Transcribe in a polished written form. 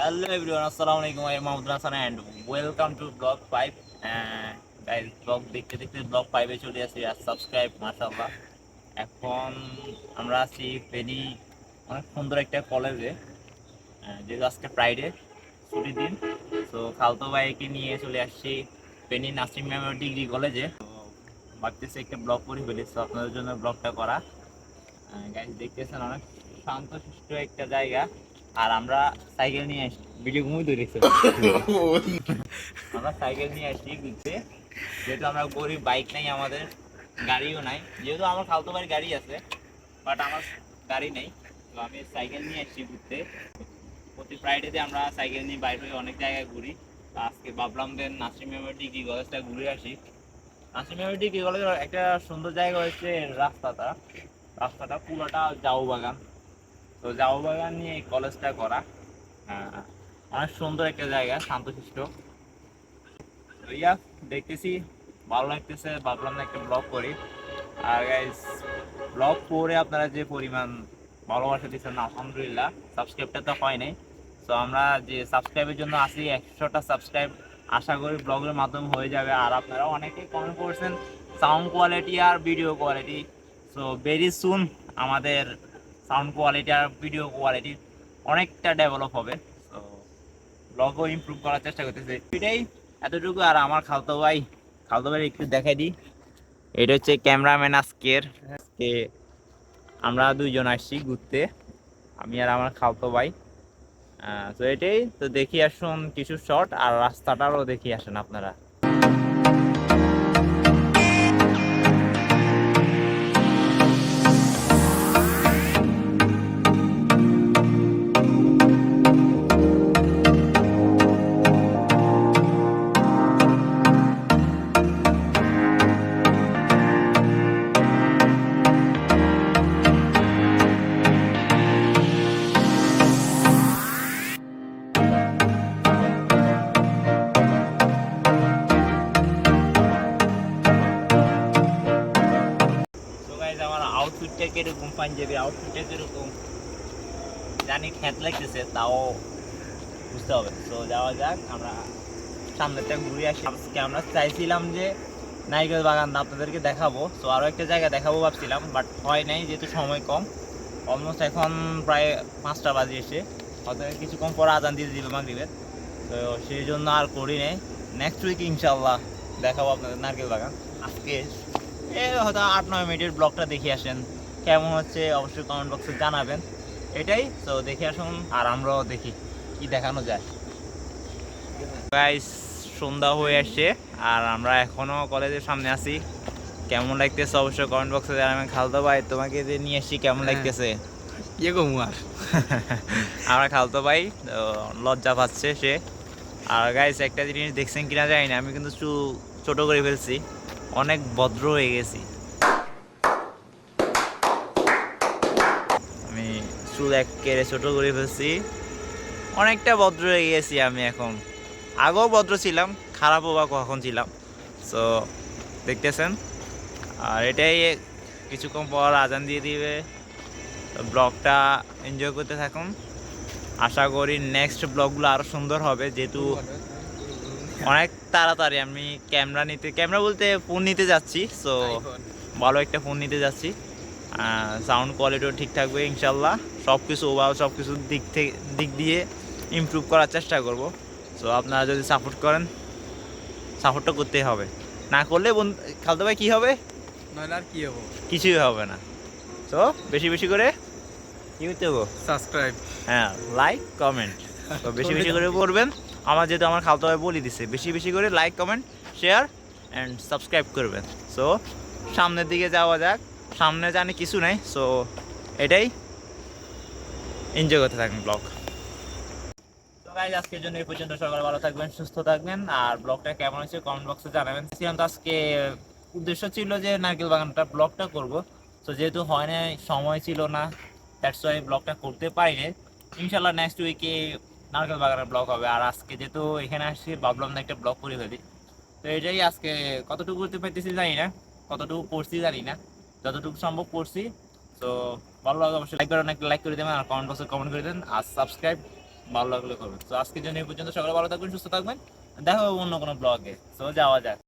Hello everyone, Assalamu alaikum. I am Mahmoud Hasan and welcome to Vlog 5. Guys, vlog দেখতে দেখতে Vlog 5 এ চলে আসি আর subscribe মাশাআল্লাহ। এখন আমরা আছি ফেনী অনেক সুন্দর একটা কলেজে, যেহেতু আজকে ফ্রাইডে ছুটির দিন। তো খালতো ভাইকে নিয়ে চলে আসছি ফেনী নাসিম মেমোরিয়াল ডিগ্রি কলেজে। তো ভাবতেছি একটা ব্লগ করে ফেলি, তো আপনাদের জন্য ব্লগটা করা। গাইজ দেখতেছেন অনেক শান্তশিষ্ট একটা জায়গা। আর আমরা সাইকেল নিয়ে আসি, ভিডিও ঘুমিয়ে ধরেছে। আমরা সাইকেল নিয়ে আসি ঘুরতে, যেহেতু আমরা গরিব, বাইক নাই আমাদের, গাড়িও নাই। যেহেতু আমার খালতো ভাইয়ের গাড়ি আছে, বাট আমার গাড়ি নেই, তো আমি সাইকেল নিয়ে আসছি ঘুরতে। প্রতি ফ্রাইডেতে আমরা সাইকেল নিয়ে বাইরে হয়ে অনেক জায়গায় ঘুরি। আজকে ভাবলাম যে নাসিম মেমোরিয়াল ডিগ্রি কলেজটা ঘুরে আসি। নাসিম মেমোরিয়াল ডিগ্রি কলেজের একটা সুন্দর জায়গা হচ্ছে রাস্তাটা। রাস্তাটা পুরোটা জাউ বাগান, তো জাউ বাগান নিয়ে এই কলেজটা করা। অনেক সুন্দর একটা জায়গা, শান্তশিষ্ট। ইয়া দেখতেছি, ভালো লাগতেছে, ভাবলাম না একটা ব্লগ করি। আর গাইস, ব্লগ করে আপনারা যে পরিমাণ ভালোবাসা দিচ্ছেন আলহামদুলিল্লাহ। সাবস্ক্রাইবটা তো হয় নাই, তো আমরা যে সাবস্ক্রাইবের জন্য আসি 100টা সাবস্ক্রাইব আশা করি ব্লগের মাধ্যমে হয়ে যাবে। আর আপনারা অনেকেই কমেন্ট করছেন সাউন্ড কোয়ালিটি আর video quality, so very soon আমাদের সাউন্ড কোয়ালিটি আর ভিডিও কোয়ালিটি অনেকটা ডেভেলপ হবে। তো ব্লগও ইমপ্রুভ করার চেষ্টা করতেছে, এটাই এতটুকু। আর আমার খালতো ভাই, খালতো ভাই একটু দেখাই দিই। এটা হচ্ছে ক্যামেরাম্যান আজকের। আজকে আমরা দুইজন আসছি ঘুরতে, আমি আর আমার খালতো ভাই। তো এটাই তো, দেখি আসুন কিছু শর্ট আর রাস্তাটারও দেখি আসেন আপনারা। আমার আউটফিটটা কিরকম, পাঞ্জাবি আউটফিটটা কিরকম জানি খ্যাত লাগতেছে, তাও বুঝতে হবে। তো যাওয়া যাক, আমরা সামনেটা ঘুরে আসি। আজকে আমরা চাইছিলাম যে নারিকেল বাগান আপনাদেরকে দেখাবো, তো আরও একটা জায়গা দেখাবো ভাবছিলাম, বাট হয় নাই যেহেতু সময় কম। অলমোস্ট এখন প্রায় 5টা বাজে এসে, হয়তো কিছুক্ষণ পর আজান দিয়ে দিবে মাগরিবের, তো সেই জন্য আর করি নাই। নেক্সট উইক ইনশাল্লাহ দেখাবো আপনাদের নারকেল বাগান। আজকে হয়তো 8-9 মিনিটের ব্লগটা দেখে আসেন, কেমন হচ্ছে অবশ্যই কমেন্ট বক্সে জানাবেন। এটাই তো, দেখে আসুন আর আমরাও দেখি কি দেখানো যায়। গাইস, সন্ধ্যা হয়ে আসছে আর আমরা এখনো কলেজের সামনে আছি। কেমন লাগতেছে অবশ্যই কমেন্ট বক্সে জানাবেন। খালতো ভাই, তোমাকে যে নিয়ে আসছি কেমন লাগতেছে? ইয়ে কমু আর আমরা খালতো ভাই লজ্জা পাচ্ছে সে। আর গাইস, একটা জিনিস দেখছেন কিনা জানি না, আমি কিন্তু ছোট করে ফেলছি, অনেক ভদ্র হয়ে গেছি আমি। চুল একেবারে ছোট করে ফেলছি, অনেকটা ভদ্র হয়ে গেছি আমি এখন। আগেও ভদ্র ছিলাম, খারাপও বা কখন ছিলাম, সো দেখতেছেন। আর এটাই, কিছুক্ষণ পর আজান দিয়ে দিবে। ব্লগটা এনজয় করতে থাকুন, আশা করি নেক্সট ব্লগগুলো আরও সুন্দর হবে। যেহেতু অনেক তাড়াতাড়ি আমি ক্যামেরা বলতে ফোন নিতে যাচ্ছি, সো ভালো একটা ফোন নিতে যাচ্ছি। সাউন্ড কোয়ালিটিও ঠিক থাকবে ইনশাল্লাহ। সব কিছু সব কিছুর দিক দিয়ে ইমপ্রুভ করার চেষ্টা করব। সো আপনারা যদি সাপোর্ট করেন, সাপোর্টটা করতেই হবে, না করলে খালতো ভাই কী হবে? নইলে আর কি হবো, কিছুই হবে না। তো বেশি বেশি করে কি করতে হবো? সাবস্ক্রাইব, হ্যাঁ, লাইক কমেন্ট তো বেশি বেশি করে করবেন। আমার যেহেতু আমার খালতো ভাই বলে দিছে, বেশি বেশি করে like comment share and subscribe করবেন। সো সামনের দিকে যাওয়া যাক, সামনে জানি কিছু নাই, সো এটাই এনজয় করতে থাকবেন ব্লগ। তো গাইজ, আজকের জন্য এই পর্যন্ত। সকালে ভালো থাকবেন, সুস্থ থাকবেন, আর ব্লগটা কেমন হয়েছে কমেন্ট বক্সে জানাবেন। তো আজকে উদ্দেশ্য ছিল যে নারকেল বাগানটা ব্লগটা করব, তো যেহেতু হয় না, সময় ছিল না, দ্যাটস ওয়াই ব্লগটা করতে পারিনি। ইনশাল্লাহ নেক্সট উইকে নারকেল বাগানের ব্লগ হবে। আর আজকে যেহেতু এখানে আসছি, ভাবলাম না একটা ব্লগ করে ফেলি। তো এটাই, আজকে কতটুকু করতে পারতেছি জানি না, কতটুকু করছি জানি না, যতটুকু সম্ভব করছি। তো ভালো লাগে অবশ্যই লাইক করেন, একটা লাইক করে দেবেন, আর কমেন্ট বক্সে কমেন্ট করে দেন, আর সাবস্ক্রাইব ভালো লাগলে করবেন। তো আজকের জন্য এই পর্যন্ত, সকালে ভালো থাকবেন, সুস্থ থাকবেন, দেখা হবে অন্য কোনো ব্লগে। তো যাওয়া যাক।